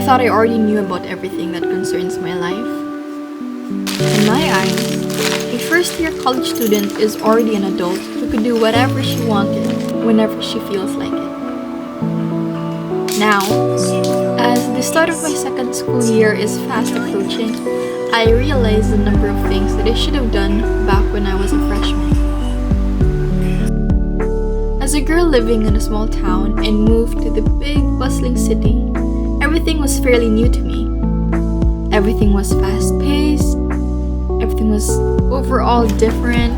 I thought I already knew about everything that concerns my life. In my eyes, a first-year college student is already an adult who could do whatever she wanted whenever she feels like it. Now, as the start of my second school year is fast approaching, I realize the number of things that I should have done back when I was a freshman. As a girl living in a small town and moved to the big, bustling city, everything was fairly new to me. Everything was fast-paced, everything was overall different,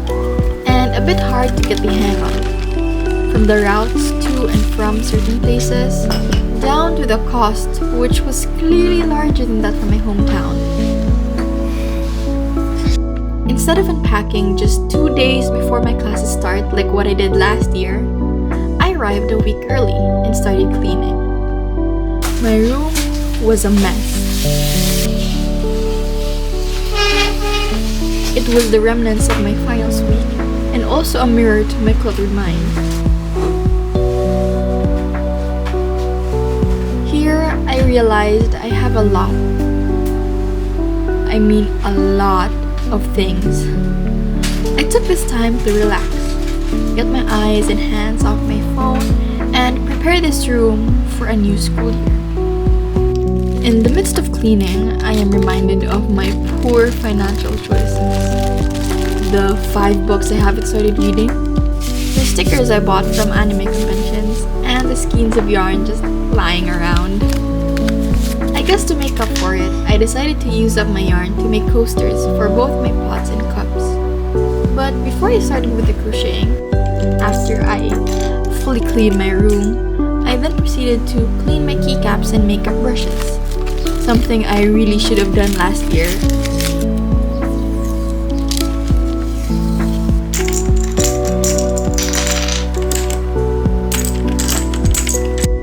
and a bit hard to get the hang of. From the routes to and from certain places, down to the cost, which was clearly larger than that from my hometown. Instead of unpacking just 2 days before my classes start like what I did last year, I arrived a week early and started cleaning. My room was a mess. It was the remnants of my finals week and also a mirror to my cluttered mind. Here, I realized I have a lot. I mean a lot of things. I took this time to relax, get my eyes and hands off my phone, and prepare this room for a new school year. In the midst of cleaning, I am reminded of my poor financial choices. The 5 books I haven't started reading, the stickers I bought from anime conventions, and the skeins of yarn just lying around. I guess to make up for it, I decided to use up my yarn to make coasters for both my pots and cups. But before I started with the crocheting, after I fully cleaned my room, I then proceeded to clean my keycaps and makeup brushes. Something I really should have done last year.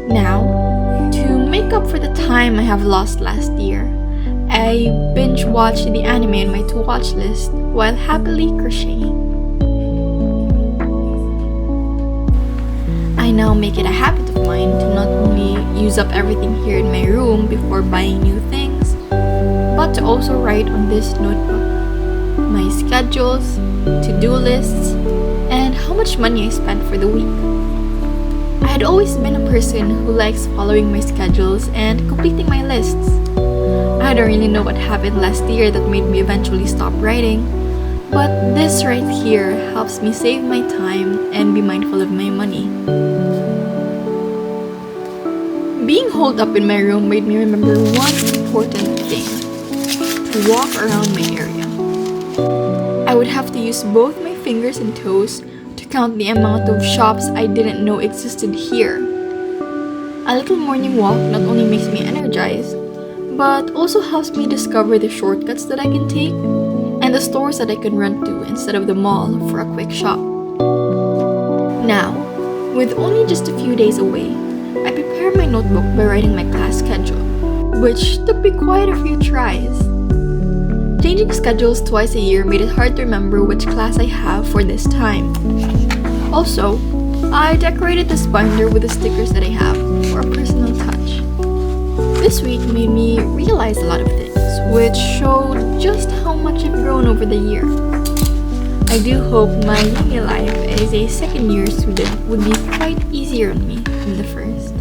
Now, to make up for the time I have lost last year, I binge watched the anime in my to-watch list while happily crocheting. I now make it a habit of mine to not only use up everything here in my room before buying new things, but to also write on this notebook my schedules, to-do lists, and how much money I spent for the week. I had always been a person who likes following my schedules and completing my lists. I don't really know what happened last year that made me eventually stop writing, but this right here helps me save my time and be mindful of my money. Being holed up in my room made me remember one important thing: to walk around my area. I would have to use both my fingers and toes to count the amount of shops I didn't know existed here. A little morning walk not only makes me energized, but also helps me discover the shortcuts that I can take and the stores that I can run to instead of the mall for a quick shop. Now, with only just a few days away, I prepared my notebook by writing my class schedule, which took me quite a few tries. Changing schedules twice a year made it hard to remember which class I have for this time. Also, I decorated this binder with the stickers that I have for a personal touch. This week made me realize a lot of things, which showed just how much I've grown over the year. I do hope my uni life as a second-year student would be quite easier on me than the first.